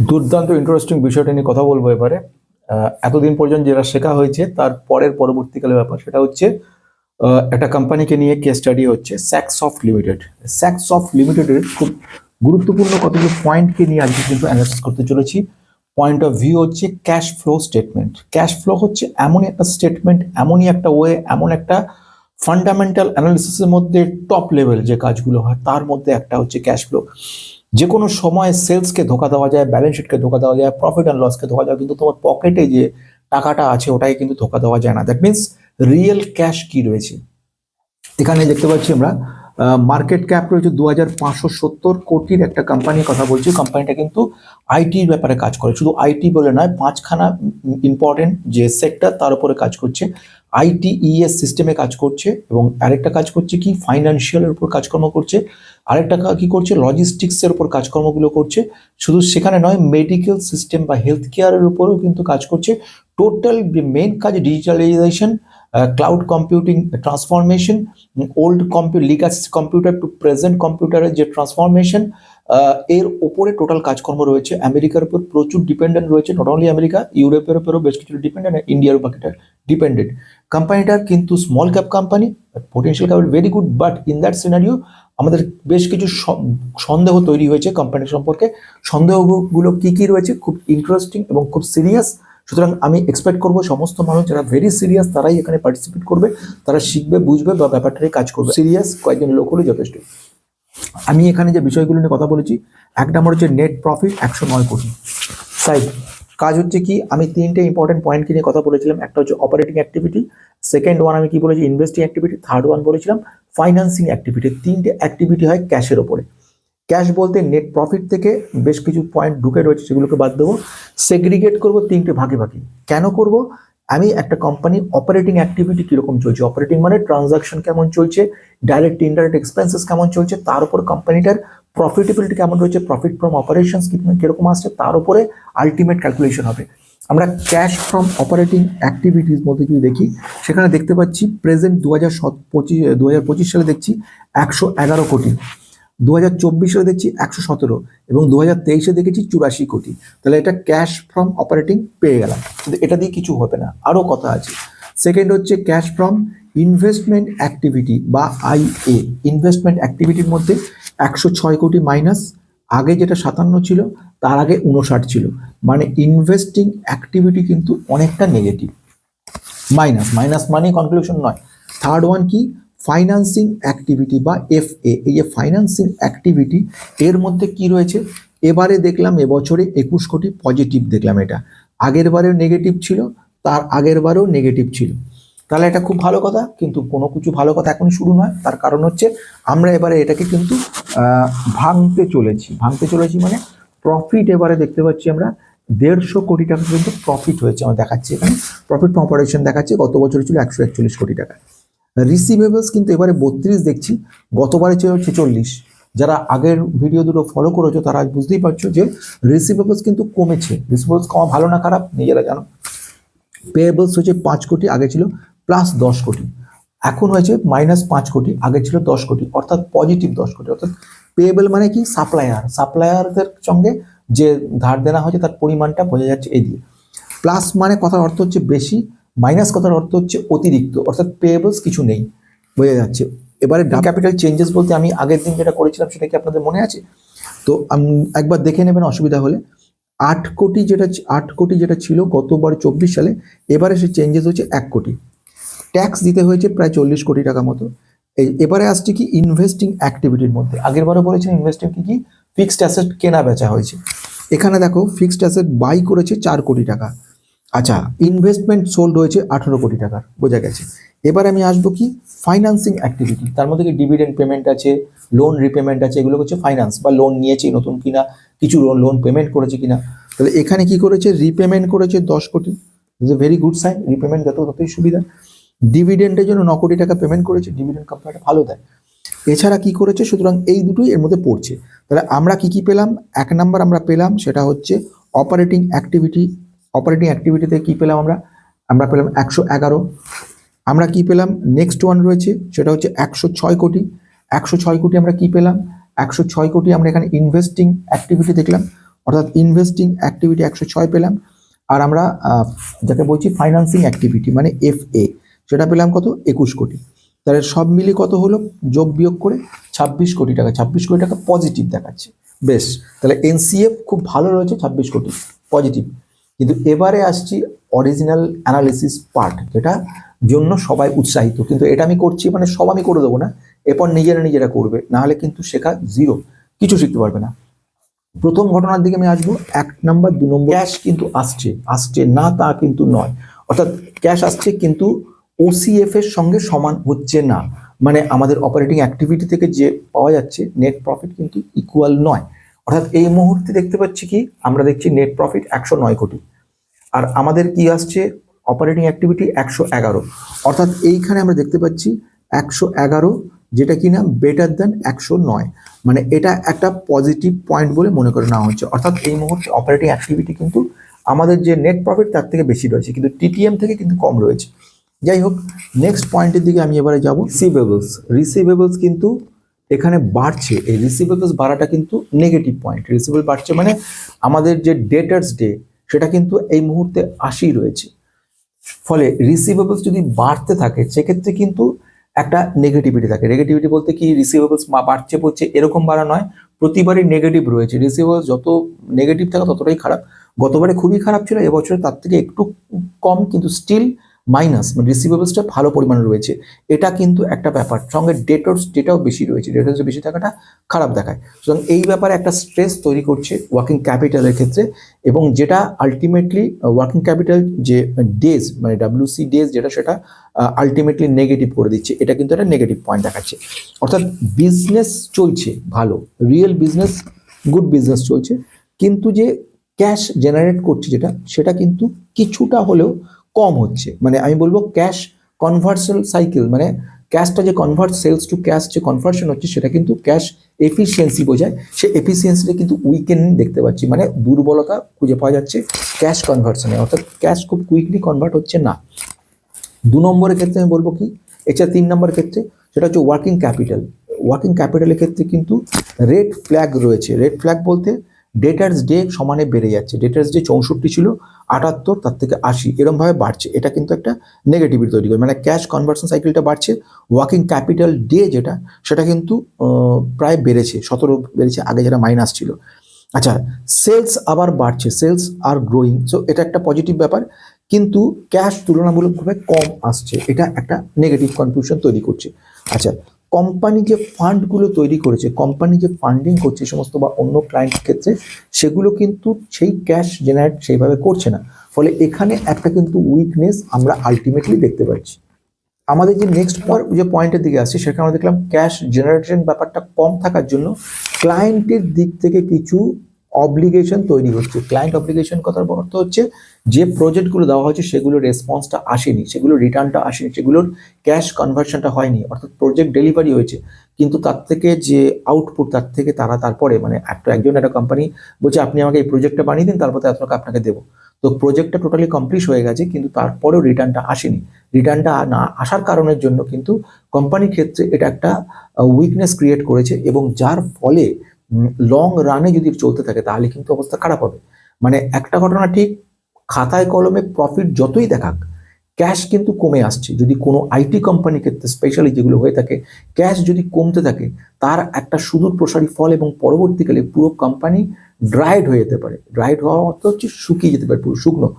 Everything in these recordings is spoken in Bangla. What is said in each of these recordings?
দুর্দান্ত ইন্টারেস্টিং বিষয়টা নিয়ে কথা বলবো এবারে। এতদিন পর্যন্ত যেটা শেখা হয়েছে তার পরের পরবর্তীকালে ব্যাপার সেটা হচ্ছে একটা কোম্পানিকে নিয়ে কেস স্টাডি হচ্ছে স্যাকসফট লিমিটেড। স্যাকসফট লিমিটেডের খুব গুরুত্বপূর্ণ কতগুলো পয়েন্টকে নিয়ে আজকে কিন্তু অ্যানালাইসিস করতে চলেছি। পয়েন্ট অফ ভিউ হচ্ছে cash flow statement. Cash flow হচ্ছে এমনই একটা স্টেটমেন্ট, এমনই একটা ওয়ে, এমন একটা ফান্ডামেন্টাল অ্যানালিসিসের মধ্যে টপ লেভেল যে কাজগুলো হয় তার মধ্যে একটা হচ্ছে ক্যাশ ফ্লো। যে কোনো সময় সেলসকে ধোকা দেওয়া যায়, ব্যালেন্স শিটকে ধোকা দেওয়া যায়, প্রফিট অ্যান্ড লসকে ধোকা দেওয়া, কিন্তু তোমার পকেটে যে টাকাটা আছে ওটাই কিন্তু ধোকা দেওয়া যায় না। দ্যাট মিনস রিয়েল ক্যাশ কি রয়েছে। এখানে দেখতে পাচ্ছি আমরা মার্কেট ক্যাপ রয়েছে 2570 কোটির একটা কোম্পানির কথা বলছি। কোম্পানিটা কিন্তু আইটির ব্যাপারে কাজ করে, শুধু আইটি বলে নয়, পাঁচখানা ইম্পর্টেন্ট যে সেক্টর তার উপরে কাজ করছে। আইটিইএস সিস্টেমে কাজ করছে এবং আরেকটা কাজ করছে কি ফাইন্যান্সিয়ালের উপর কাজকর্ম করছে, আরেকটা কি করছে লজিস্টিক্সের উপর কাজকর্মগুলো করছে। শুধু সেখানে নয়, মেডিকেল সিস্টেম বা হেলথ কেয়ারের উপরেও কিন্তু কাজ করছে। টোটাল মেন কাজ digitalization, cloud computing transformation, old legacy computer to present কম্পিউটারের যে ট্রান্সফরমেশন, এর ওপরে টোটাল কাজকর্ম রয়েছে। আমেরিকার উপর প্রচুর ডিপেন্ডেন্ট রয়েছে, নট অনলি আমেরিকা, ইউরোপের উপরেও বেশ কিছু ডিপেন্ডেন্ট, ইন্ডিয়ার উপর ডিপেন্ডেন্ট। কোম্পানিটার কিন্তু small cap company, potential capital very good, but in that scenario আমাদের বেশ কিছু সন্দেহ তৈরি হয়েছে কোম্পানি সম্পর্কে। সন্দেহগুলো কি কি রয়েছে, খুব ইন্টারেস্টিং এবং খুব সিরিয়াস। সুতরাং আমি এক্সপেক্ট করবো সমস্ত মানুষ যারা ভেরি সিরিয়াস তারাই এখানে পার্টিসিপেট করবে, তারা শিখবে, বুঝবে বা ব্যাপারটাই কাজ করবে। সিরিয়াস কয়েকজন লোক হলে যথেষ্ট। আমি এখানে যে বিষয়গুলো নিয়ে কথা বলেছি, এক নম্বর হচ্ছে নেট প্রফিট 109 কোটি। সাইড কাজ হচ্ছে কি, আমি তিনটে ইম্পর্টেন্ট পয়েন্ট নিয়ে কথা বলেছিলাম। একটা হচ্ছে অপারেটিং অ্যাক্টিভিটি, সেকেন্ড ওয়ান আমি কি বলেছি ইনভেস্টিং অ্যাক্টিভিটি, থার্ড ওয়ান বলেছিলাম ফাইন্যান্সিং অ্যাক্টিভিটি। তিনটে অ্যাক্টিভিটি হয় ক্যাশের ওপরে। ক্যাশ বলতে নেট প্রফিট থেকে বেশ কিছু পয়েন্ট ঢুকে রয়েছে, সেগুলোকে বাদ দেবো, সেগ্রিগেট করবো তিনটে ভাগে ভাগে। কেন করব, আমি একটা কোম্পানি অপারেটিং অ্যাক্টিভিটি কীরকম চলছে, অপারেটিং মানে ট্রানজাকশন কেমন চলছে, ডাইরেক্ট ইনডাইরেক্ট এক্সপেন্সেস কেমন চলছে, তার উপর কোম্পানিটার প্রফিটেবিলিটি কেমন রয়েছে, প্রফিট ফ্রম অপারেশনস কিরকম আসছে, তার উপরে আলটিমেট ক্যালকুলেশন হবে। আমরা ক্যাশ ফ্রম অপারেটিং অ্যাক্টিভিটিস মধ্যে যদি দেখি, সেখানে দেখতে পাচ্ছি প্রেজেন্ট 2025 সালে দেখছি 111 কোটি, 2024 সালে দেখছি 117 এবং 2023 দেখেছি 84 কোটি। তাহলে এটা ক্যাশ ফ্রম অপারেটিং পেয়ে গেলাম, কিন্তু এটা দিয়ে কিছু হবে না, আরও কথা আছে। সেকেন্ড হচ্ছে ক্যাশ ফ্রম ইনভেস্টমেন্ট অ্যাক্টিভিটি বা আইএ। ইনভেস্টমেন্ট অ্যাক্টিভিটির মধ্যে 106 কোটি মাইনাস, আগে যেটা 57 ছিল তার আগে 59 ছিল, মানে ইনভেস্টিং অ্যাক্টিভিটি কিন্তু অনেকটা নেগেটিভ। মাইনাস মানে কনক্লুশন নয়। থার্ড ওয়ান কি ফাইন্যান্সিং অ্যাক্টিভিটি বা এফএ। এই যে ফাইন্যান্সিং অ্যাক্টিভিটি এর মধ্যে কি রয়েছে, এবারে দেখলাম এবছরে 21 কোটি পজিটিভ দেখলাম। এটা আগের বারেও নেগেটিভ ছিল, তার আগের বারেও নেগেটিভ ছিল। তাহলে এটা খুব ভালো কথা, কিন্তু কোনো কিছু ভালো কথা এখনই শুরু নয়। তার কারণ হচ্ছে আমরা এবারে এটাকে কিন্তু ভাঙতে চলেছি মানে প্রফিট এবারে দেখতে পাচ্ছি আমরা 150 কোটি টাকা পর্যন্ত প্রফিট হয়েছে। আমরা দেখাচ্ছি এখানে প্রফিট ফ্রম অপারেশন দেখাচ্ছে, গত বছর ছিল 141 কোটি টাকা। রিসিভেবলস কিন্তু এবারে 32 দেখছি, গতবারে ছিল 46। যারা আগের ভিডিও দুটো ফলো করেছো তারা বুঝতেই পারছো যে রিসিভেবলস কিন্তু কমেছে। রিসিভেবলস কমা ভালো না খারাপ নিজেরা জানো। পেয়েবলস হচ্ছে 5 কোটি, আগে ছিল প্লাস 10 কোটি, এখন হয়েছে -5 কোটি, আগে ছিল 10 কোটি, অর্থাৎ পজিটিভ 10 কোটি। অর্থাৎ পেয়েবল মানে কি সাপ্লায়ারদের সঙ্গে যে ধার দেনা হয়েছে তার পরিমাণটা বোঝা যাচ্ছে এই দিয়ে। প্লাস মানে কথার অর্থ হচ্ছে বেশি, মাইনাস কথার অর্থ হচ্ছে অতিরিক্ত, অর্থাৎ পেয়েবলস কিছু নেই, বোঝা যাচ্ছে। এবারে ক্যাপিটাল চেঞ্জেস বলতে আমি আগের দিন যেটা করেছিলাম সেটা কি আপনাদের মনে আছে? তো একবার দেখে নেবেন অসুবিধা হলে। 8 কোটি যেটা ছিল গতবার 24 সালে, এবারে সে চেঞ্জেস হচ্ছে 1 কোটি। ট্যাক্স দিতে হয়েছে প্রায় 40 কোটি টাকা মতো। এবারে আসছে কি ইনভেস্টিং অ্যাক্টিভিটির মধ্যে। আগের বারে বলেছিলাম ইনভেস্টিং কি ফিক্সড অ্যাসেট কেনা বেচা হয়েছে। এখানে দেখো ফিক্সড অ্যাসেট বাই করেছে 4 কোটি টাকা, আচ্ছা ইনভেস্টমেন্ট সোল্ড হয়েছে 18 কোটি টাকার, বোঝা গেছে। এবার আমি আসবো কি ফাইন্যান্সিং অ্যাক্টিভিটি, তার মধ্যে কি ডিভিডেন্ড পেমেন্ট আছে, লোন রিপেমেন্ট আছে, এগুলো হচ্ছে ফাইন্যান্স, বা লোন নিয়েছে নতুন কিনা, কিছু লোন পেমেন্ট করেছে কিনা। তাহলে এখানে কি করেছে, রিপেমেন্ট করেছে 10 কোটি, is a very good sign. Repayment যতই সুবিধা। ডিভিডেন্ডের জন্য 9 কোটি টাকা পেমেন্ট করেছে, ডিভিডেন্ড কোম্পানিটা ভালো দেয়। এছাড়া কি করেছে, সুতরাং এই দুটোই এর মধ্যে পড়ছে। তাহলে আমরা কি পেলাম, এক নাম্বার আমরা পেলাম সেটা হচ্ছে অপারেটিং অ্যাক্টিভিটিতে কি পেলাম আমরা পেলাম 111। আমরা কি পেলাম, নেক্সট ওয়ান রয়েছে সেটা হচ্ছে 106 কোটি। 106 কোটি আমরা কি পেলাম, 106 কোটি আমরা এখানে ইনভেস্টিং অ্যাক্টিভিটি দেখলাম, অর্থাৎ ইনভেস্টিং অ্যাক্টিভিটি 106 পেলাম। আর আমরা যাকে বলছি ফাইন্যান্সিং অ্যাক্টিভিটি মানে FA, সেটা পেলাম কত, 21 কোটি। তাহলে সব মিলিয়ে কত হলো, যোগ বিয়োগ করে 26 কোটি টাকা। 26 কোটি টাকা পজিটিভ দেখাচ্ছে, বেশ। তাহলে NCF খুব ভালো রয়েছে, 26 কোটি পজিটিভ। কিন্তু এবারে আসছি অরিজিনাল অ্যানালিসিস পার্ট, যেটা জন্য সবাই উৎসাহিত, কিন্তু এটা আমি করছি মানে সব আমি করে দেবো না, এরপর নিজেরা করবে, নাহলে কিন্তু শেখা জিরো, কিছু শিখতে পারবে না। প্রথম ঘটনার দিকে আমি আসবো, 1 নাম্বার 2 নম্বর। ক্যাশ কিন্তু আসছে না তা কিন্তু নয়, অর্থাৎ ক্যাশ আসছে কিন্তু OCF এর সঙ্গে সমান হচ্ছে না, মানে আমাদের অপারেটিং অ্যাক্টিভিটি থেকে যে পাওয়া যাচ্ছে নেট প্রফিট কিন্তু ইকুয়াল নয়। অর্থাৎ এই মুহূর্তে দেখতে পাচ্ছি কি, আমরা দেখছি নেট প্রফিট 109 কোটি, আর আমাদের কি আসছে অপারেটিং অ্যাক্টিভিটি 111। অর্থাৎ এইখানে আমরা দেখতে পাচ্ছি 111, যেটা কিনা বেটার দেন 109, মানে এটা একটা পজিটিভ পয়েন্ট বলে মনে করে নেওয়া হচ্ছে। অর্থাৎ এই মুহূর্তে অপারেটিং অ্যাক্টিভিটি কিন্তু আমাদের যে নেট প্রফিট তার থেকে বেশি রয়েছে, কিন্তু TTM থেকে কিন্তু কম রয়েছে। যাই হোক, নেক্সট পয়েন্টের দিকে আমি এবারে যাব। রিসিভেবলস কিন্তু এখানে বাড়ছে, এই রিসিভেবলস বাড়াটা কিন্তু নেগেটিভ পয়েন্ট। রিসিভেবল বাড়ছে মানে আমাদের যে ডেটার্স ডে সেটা কিন্তু এই মুহূর্তে 80 রয়েছে, ফলে রিসিভেবলস যদি বাড়তে থাকে সেক্ষেত্রে কিন্তু একটা নেগেটিভিটি থাকে। নেগেটিভিটি বলতে কি, রিসিভেবলস বাড়ছে পড়ছে এরকম বাড়া নয়, প্রতিবারই নেগেটিভ রয়েছে। রিসিভেবলস যত নেগেটিভ থাকে ততটাই খারাপ। গতবারে খুবই খারাপ ছিল, এবছরে তার থেকে একটু কম, কিন্তু স্টিল মাইনাস, মানে রিসিভেবলসটা ভালো পরিমাণে রয়েছে, এটা কিন্তু একটা ব্যাপার। সঙ্গে ডেটাও বেশি রয়েছে, ডেটার্স বেশি থাকাটা খারাপ দেখায়। সুতরাং এই ব্যাপারে একটা স্ট্রেস তৈরি করছে ওয়ার্কিং ক্যাপিটালের ক্ষেত্রে, এবং যেটা আলটিমেটলি ওয়ার্কিং ক্যাপিটাল যে ডেজ মানে WC ডেজ যেটা, সেটা আলটিমেটলি নেগেটিভ করে দিচ্ছে। এটা কিন্তু একটা নেগেটিভ পয়েন্ট দেখাচ্ছে। অর্থাৎ বিজনেস চলছে ভালো, রিয়েল বিজনেস, গুড বিজনেস চলছে, কিন্তু যে ক্যাশ জেনারেট করছে যেটা, সেটা কিন্তু কিছুটা হলেও কম হচ্ছে। মানে আমি বলবো ক্যাশ কনভার্সন সাইকেল, মানে ক্যাশটা যে সেলস টু ক্যাশ যে কনভার্সন হচ্ছে, সেটা কিন্তু ক্যাশ এফিসিয়েন্সি বোঝায়, সে এফিসিয়েন্সিটা কিন্তু উইকেন দেখতে পাচ্ছি, মানে দুর্বলতা খুঁজে পাওয়া যাচ্ছে ক্যাশ কনভার্সনে, অর্থাৎ ক্যাশ খুব কুইকলি কনভার্ট হচ্ছে না। 2 নম্বরের ক্ষেত্রে আমি বলবো কি, এছাড়া 3 নম্বর ক্ষেত্রে সেটা হচ্ছে ওয়ার্কিং ক্যাপিটাল। ওয়ার্কিং ক্যাপিটালের ক্ষেত্রে কিন্তু রেড ফ্ল্যাগ রয়েছে। রেড ফ্ল্যাগ বলতে ডেটার্স ডে সমানে বেড়ে যাচ্ছে, ডেটার্স ডে 64 ছিল, 78, তার থেকে 80 এরকমভাবে বাড়ছে, এটা কিন্তু একটা নেগেটিভিটি তৈরি করে। মানে ক্যাশ কনভার্সন সাইকেলটা বাড়ছে, ওয়ার্কিং ক্যাপিটাল ডে যেটা, সেটা কিন্তু প্রায় বেড়েছে, 17 বেড়েছে, আগে যেটা মাইনাস ছিল। আচ্ছা, সেলস আবার বাড়ছে, সেলস আর গ্রোয়িং, সো এটা একটা পজিটিভ ব্যাপার, কিন্তু ক্যাশ তুলনামূলকভাবে কম আসছে, এটা একটা নেগেটিভ কনফিউশন তৈরি করছে। আচ্ছা, কোম্পানি যে ফান্ডগুলো তৈরি করেছে, কোম্পানি যে ফান্ডিং করছে সমস্ত বা অন্য ক্লায়েন্টের ক্ষেত্রে, সেগুলো কিন্তু সেই ক্যাশ জেনারেট সেইভাবে করছে না, ফলে এখানে একটা কিন্তু উইকনেস আমরা আলটিমেটলি দেখতে পাচ্ছি। আমাদের যে নেক্সট যে পয়েন্টের দিকে আসছে, সেখানে আমরা দেখলাম ক্যাশ জেনারেশন ব্যাপারটা কম থাকার জন্য ক্লায়েন্টের দিক থেকে কিছু অব্লিগেশন তৈরি হচ্ছে। ক্লায়েন্ট অব্লিগেশন কথার অর্থ হচ্ছে যে প্রজেক্টগুলো দেওয়া হয়েছে সেগুলোর রেসপন্সটা আসেনি, সেগুলোর রিটার্নটা আসেনি, সেগুলোর ক্যাশ কনভার্সনটা হয়নি, অর্থাৎ প্রজেক্ট ডেলিভারি হয়েছে কিন্তু তার থেকে যে আউটপুট, তার থেকে তারা তারপরে মানে একটা কোম্পানি বলছে আপনি আমাকে এই প্রজেক্টটা বানিয়ে দিন, তারপরে এত টাকা আপনাকে দেবো। তো প্রজেক্টটা টোটালি কমপ্লিট হয়ে গেছে, কিন্তু তারপরেও রিটার্নটা আসেনি। রিটার্নটা না আসার কারণের জন্য কিন্তু কোম্পানির ক্ষেত্রে এটা একটা উইকনেস ক্রিয়েট করেছে, এবং যার ফলে লং রানে যদি চলতে থাকে তাহলে কিন্তু অবস্থা খারাপ হবে। মানে একটা ঘটনা ঠিক, খাতায় কলমে প্রফিট যতই দেখাক, ক্যাশ কিন্তু কমে আসছে। যদি কোনো IT কোম্পানির ক্ষেত্রে স্পেশালি যেগুলো হয়ে থাকে, ক্যাশ যদি কমতে থাকে, তার একটা সুদূর প্রসারী ফল, এবং পরবর্তীকালে পুরো কোম্পানি ড্রাইড হয়ে যেতে পারে। ড্রাইড হওয়া অর্থ হচ্ছে শুকিয়ে যেতে পারে, পুরো শুকনো।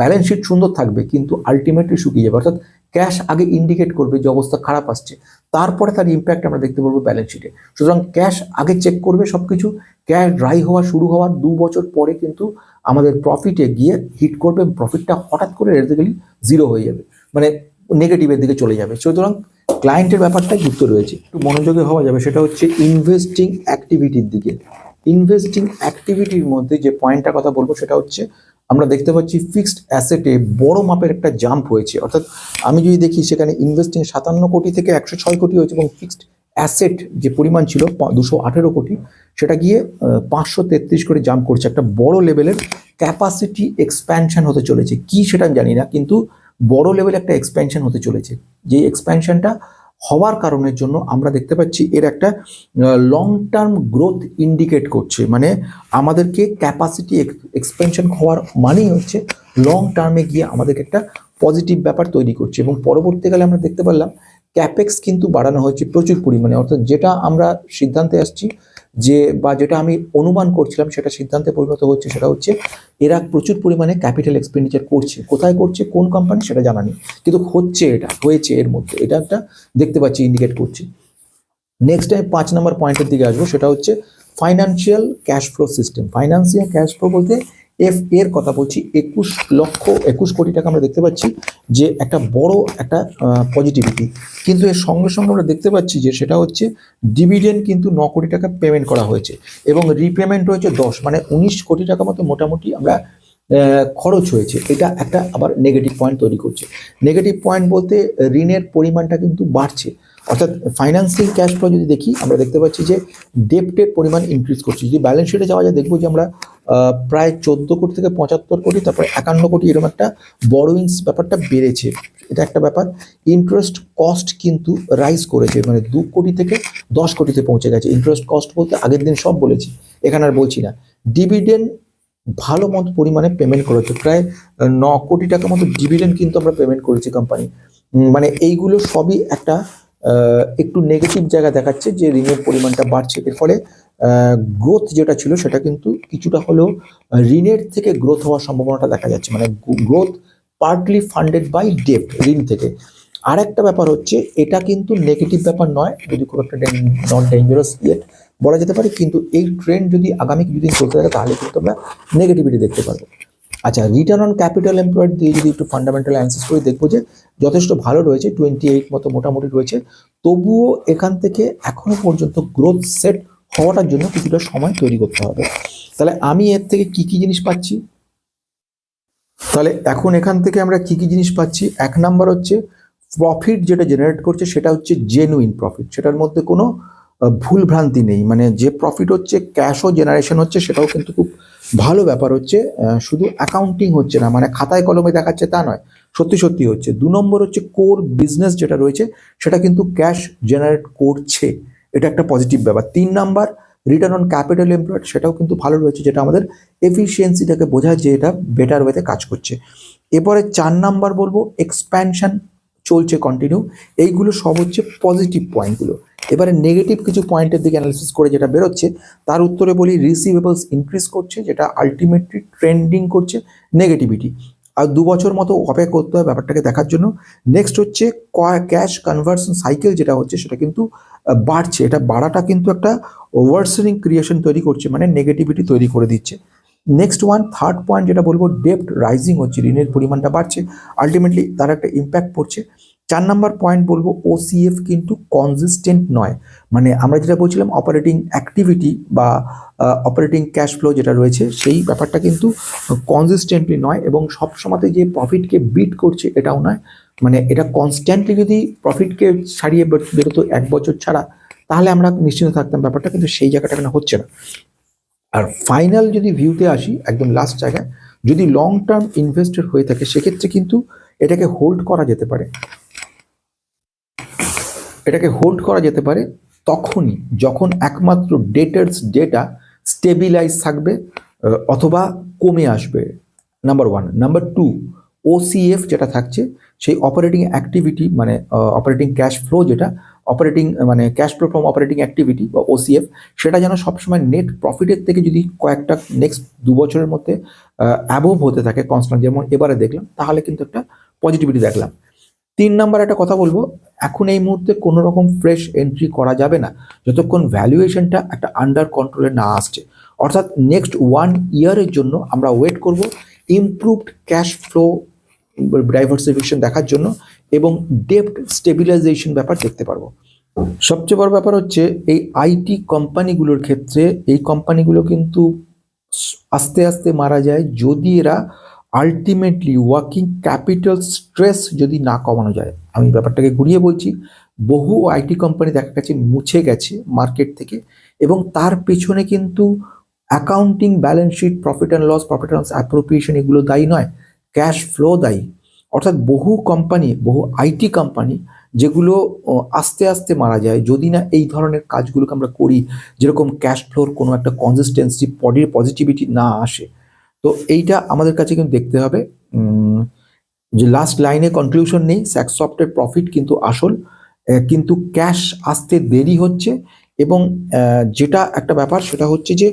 ব্যালেন্স শিট সুন্দর থাকবে কিন্তু আলটিমেটলি শুকিয়ে যাবে। অর্থাৎ ক্যাশ আগে ইন্ডিকেট করবে যে অবস্থা খারাপ আসছে, তারপরে তার ইম্প্যাক্ট আমরা দেখতে পারবো ব্যালেন্স শিটে। সুতরাং ক্যাশ আগে চেক করবে সবকিছু, ক্যাশ ড্রাই হওয়া শুরু হওয়ার 2 বছর পরে কিন্তু আমাদের প্রফিটে গিয়ে হিট করবে, প্রফিটটা হঠাৎ করে রেজাল্টলি জিরো হয়ে যাবে, মানে নেগেটিভের দিকে চলে যাবে। সুতরাং ক্লায়েন্টের ব্যাপারটা যুক্ত রয়েছে, একটু মনোযোগী হওয়া যাবে। সেটা হচ্ছে ইনভেস্টিং অ্যাক্টিভিটির দিকে। ইনভেস্টিং অ্যাক্টিভিটির মধ্যে যে পয়েন্টটার কথা বলবো সেটা হচ্ছে, আমরা দেখতে পাচ্ছি ফিক্সড অ্যাসেটে বড় মাপের একটা জাম্প হয়েছে। অর্থাৎ আমি যদি দেখি সেখানে ইনভেস্টিং 57 কোটি থেকে 106 কোটি হয়েছে, এবং ফিক্সড অ্যাসেট যে পরিমাণ ছিল 218 কোটি, সেটা গিয়ে 533 করে জাম্প করছে। একটা বড় লেভেলের ক্যাপাসিটি এক্সপ্যানশন হতে চলেছে, কি সেটা আমি জানি না, কিন্তু বড় লেভেলে একটা এক্সপ্যানশন হতে চলেছে। যে এক্সপ্যানশনটা হওয়ার কারণের জন্য আমরা দেখতে পাচ্ছি এর একটা লং টার্ম গ্রোথ ইন্ডিকেট করছে, মানে আমাদেরকে ক্যাপাসিটি এক্সপেনশন হওয়ার মানেই হচ্ছে লং টার্মে গিয়ে আমাদেরকে একটা পজিটিভ ব্যাপার তৈরি করছে। এবং পরবর্তীকালে আমরা দেখতে পারলাম ক্যাপেক্স কিন্তু বাড়ানো হয়েছে প্রচুর পরিমাণে, অর্থাৎ যেটা আমরা সিদ্ধান্তে আসছি যে, বা যেটা আমি অনুমান করছিলাম সেটা সিদ্ধান্তে পরিণত হচ্ছে, সেটা হচ্ছে এরা প্রচুর পরিমাণে ক্যাপিটাল এক্সপেন্ডিচার করছে। কোথায় করছে, কোন কোম্পানি সেটা জানা নেই, কিন্তু হচ্ছে, এটা হয়েছে, এর মধ্যে এটা একটা দেখতে পাচ্ছি, ইন্ডিকেট করছে। নেক্সট আমি 5 নম্বর পয়েন্টের দিকে আসবো, সেটা হচ্ছে financial cash flow system. Financial cash flow বলতে এর কথা বলছি, 21 কোটি টাকা আমরা দেখতে পাচ্ছি যে একটা বড় একটা পজিটিভিটি। কিন্তু এর সঙ্গে সঙ্গে আমরা দেখতে পাচ্ছি যে সেটা হচ্ছে ডিভিডেন্ড কিন্তু 9 কোটি টাকা পেমেন্ট করা হয়েছে এবং রিপেমেন্ট হয়েছে 10, মানে 19 কোটি টাকা মতো মোটামুটি আমরা খরচ হয়েছে। এটা একটা আবার নেগেটিভ পয়েন্ট তৈরি করছে। নেগেটিভ পয়েন্ট বলতে ঋণের পরিমাণটা কিন্তু বাড়ছে, অর্থাৎ ফাইন্যান্সিয়াল ক্যাশ ফ্লো যদি দেখি আমরা দেখতে পাচ্ছি যে ডেপ্টের পরিমাণ ইনক্রিজ করছে। যদি ব্যালেন্স শিটে যাওয়া যায় দেখবো যে আমরা প্রায় 14 কোটি থেকে 75 কোটি, তারপরে 51 কোটি, এরকম একটা বড়োইংস ব্যাপারটা বেড়েছে। এটা একটা ব্যাপার। ইন্টারেস্ট কস্ট কিন্তু রাইজ করেছে, মানে 2 কোটি থেকে 10 কোটিতে পৌঁছে গেছে। ইন্টারেস্ট কস্ট বলতে আগের দিন সব বলেছি, এখানে আর বলছি না। ডিভিডেন্ড ভালো মতো পরিমাণে পেমেন্ট করেছে, প্রায় 9 কোটি টাকা মতো ডিভিডেন্ড কিন্তু আমরা পেমেন্ট করেছি কোম্পানি। মানে এইগুলো সবই একটা একটু নেগেটিভ জায়গা দেখাচ্ছে যে ঋণের পরিমাণটা বাড়ছে। এর ফলে গ্রোথ যেটা ছিল সেটা কিন্তু কিছুটা হলেও ঋণের থেকে গ্রোথ হওয়ার সম্ভাবনাটা দেখা যাচ্ছে, মানে গ্রোথ পার্টলি ফান্ডেড বাই ডেপ্ট, ঋণ থেকে। আর একটা ব্যাপার হচ্ছে এটা কিন্তু নেগেটিভ ব্যাপার নয়, যদি খুব একটা নট ডেঞ্জারাস ইয়েট বলা যেতে পারে, কিন্তু এই ট্রেন্ড যদি আগামী কিছুদিন চলতে থাকে তাহলে কিন্তু আমরা নেগেটিভিটি দেখতে পারবো। আচ্ছা, রিটার্ন অন ক্যাপিটাল এমপ্লয়েড দিয়ে যদি একটু ফান্ডামেন্টাল অ্যানালিসিস করে দেখবো যে যথেষ্ট ভালো রয়েছে, 28 মতো মোটামুটি রয়েছে। তবুও এখান থেকে এখনো পর্যন্ত গ্রোথ সেট হওয়াটার জন্য কিছুটা সময় তৈরি করতে হবে। তাহলে আমি এর থেকে কি কি জিনিস পাচ্ছি, তাহলে এখন এখান থেকে আমরা কি কি জিনিস পাচ্ছি? 1 নাম্বার হচ্ছে প্রফিট যেটা জেনারেট করছে সেটা হচ্ছে জেনুইন প্রফিট, সেটার মধ্যে কোনো ভুল ভ্রান্তি নেই, মানে যে প্রফিট হচ্ছে ক্যাশও জেনারেশন হচ্ছে, সেটাও কিন্তু খুব ভালো ব্যাপার হচ্ছে। শুধু অ্যাকাউন্টিং হচ্ছে না, মানে খাতায় কলমে দেখাচ্ছে তা নয়, সত্যি সত্যি হচ্ছে। 2 নম্বর হচ্ছে কোর বিজনেস যেটা রয়েছে সেটা কিন্তু ক্যাশ জেনারেট করছে, এটা একটা পজিটিভ ব্যাপার। 3 number return on capital employed, সেটাও কিন্তু ভালো রয়েছে, যেটা আমাদের এফিসিয়েন্সিটাকে বোঝায় যে এটা বেটার ওয়েতে কাজ করছে। এরপরে 4 নাম্বার বলবো এক্সপ্যানশন চলছে কন্টিনিউ, এইগুলো সব হচ্ছে পজিটিভ পয়েন্টগুলো। এবারে নেগেটিভ কিছু পয়েন্টের দিকে অ্যানালিসিস করে যেটা বেরোচ্ছে তার উত্তরে বলি রিসিভেবলস ইনক্রিজ করছে, যেটা আলটিমেটলি ট্রেন্ডিং করছে নেগেটিভিটি। আর 2 বছর মতো অপেক্ষা করতে হয় ব্যাপারটাকে দেখার জন্য। নেক্সট হচ্ছে ক্যাশ কনভার্সন সাইকেল যেটা হচ্ছে সেটা কিন্তু বাড়ছে, এটা বাড়াটা কিন্তু একটা ওয়ার্সেনিং ক্রিয়েশন তৈরি করছে, মানে নেগেটিভিটি তৈরি করে দিচ্ছে। নেক্সট থার্ড পয়েন্ট যেটা বলবো ডেপ্ট রাইজিং হচ্ছে, ঋণের পরিমাণটা বাড়ছে, আলটিমেটলি তার একটা ইম্প্যাক্ট পড়ছে। 4 নাম্বার পয়েন্ট বলবো ওসিএফ কিন্তু কনসিস্টেন্ট নয়, মানে আমরা যেটা বলছিলাম অপারেটিং অ্যাক্টিভিটি বা অপারেটিং ক্যাশ ফ্লো যেটা রয়েছে সেই ব্যাপারটা কিন্তু কনসিস্টেন্টলি নয়, এবং সবসময়তে যে প্রফিটকে বিট করছে এটাও নয়, মানে এটা কনস্ট্যান্টলি যদি প্রফিটকে ছাড়িয়ে বেরোতো 1 বছর ছাড়া তাহলে আমরা নিশ্চিন্ত থাকতাম ব্যাপারটা, কিন্তু সেই জায়গাটা এখানে হচ্ছে না। আর ফাইনাল যদি ভিউতে আসি একদম লাস্ট জায়গায়, যদি লং টার্ম ইনভেস্টর হয়ে থাকে সেক্ষেত্রে কিন্তু এটাকে হোল্ড করা যেতে পারে, তখনই যখন একমাত্র ডেটার্স ডেটা স্টেবিলাইজ থাকবে অথবা কমে আসবে, নাম্বার 1। নাম্বার 2, ওসিএফ যেটা থাকছে সেই অপারেটিং অ্যাক্টিভিটি, মানে অপারেটিং ক্যাশ ফ্লো, যেটা অপারেটিং মানে cash flow from operating activity বা ওসিএফ, সেটা যেন সবসময় নেট প্রফিটের থেকে যদি কয়েকটা নেক্সট 2 বছরের মধ্যে অ্যাবোভ হতে থাকে কনস্ট্যান্ট, যেমন এবারে দেখলাম, তাহলে কিন্তু একটা পজিটিভিটি দেখলাম। 3 নাম্বার একটা কথা বলবো, এখন এই মুহূর্তে কোনো রকম ফ্রেশ এন্ট্রি করা যাবে না যতক্ষণ ভ্যালুয়েশনটা একটা আন্ডার কন্ট্রোলে না আসছে, অর্থাৎ নেক্সট 1 ইয়ারের জন্য আমরা ওয়েট করব ইমপ্রুভড ক্যাশ ফ্লো ডাইভার্সিফিকেশন দেখার জন্য এবং ডেপ্ট স্টেবিলাইজেশন ব্যাপার দেখতে পারবো। সবচেয়ে বড় ব্যাপার হচ্ছে এই আইটি কোম্পানিগুলোর ক্ষেত্রে, এই কোম্পানিগুলো কিন্তু আস্তে আস্তে মারা যায় যদি এরা আলটিমেটলি ওয়ার্কিং ক্যাপিটাল স্ট্রেস যদি না কমানো যায়। আমি ব্যাপারটাকে ঘুরিয়ে বলছি, বহু আইটি কোম্পানি দেখা গেছে মুছে গেছে মার্কেট থেকে, এবং তার পেছনে কিন্তু accounting, balance sheet, profit and loss appropriation এগুলো দায়ী নয়, ক্যাশ ফ্লো দায়ী। অর্থাৎ বহু আইটি কোম্পানি যেগুলো আস্তে আস্তে মারা যায় যদি না এই ধরনের কাজগুলোকে আমরা করি, যেরকম ক্যাশ ফ্লোর কোনো একটা কনসিস্টেন্সি পজিটিভিটি না আসে। তো এইটা আমাদের কাছে কিন্তু দেখতে হবে। যে লাস্ট লাইনে কনক্লুশন নেই, স্যাকসফটের প্রফিট কিন্তু আসল, কিন্তু ক্যাশ আসতে দেরি হচ্ছে। এবং যেটা একটা ব্যাপার সেটা হচ্ছে যে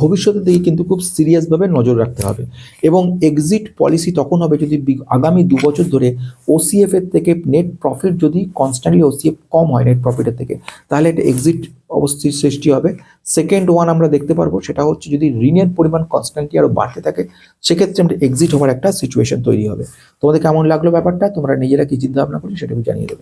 ভবিষ্যতের দিকে কিন্তু খুব সিরিয়াসভাবে নজর রাখতে হবে। এবং এক্সিট পলিসি তখন হবে যদি আগামী 2 বছর ধরে ওসিএফ এর থেকে নেট প্রফিট যদি কনস্ট্যান্টলি ওসিএফ কম হয় নেট প্রফিটের থেকে, তাহলে একটা এক্সিট অবস্থির সৃষ্টি হবে। সেকেন্ড ওয়ান আমরা দেখতে পারবো সেটা হচ্ছে যদি ঋণের পরিমাণ কনস্ট্যান্টলি আরো বাড়তে থাকে, সেক্ষেত্রে আমরা এক্সিট হওয়ার একটা সিচুয়েশন তৈরি হবে। তোমাদের কেমন লাগলো ব্যাপারটা, তোমরা নিজেরা কি চিন্তা ভাবনা করছো সেটা জানিয়ে দেবে।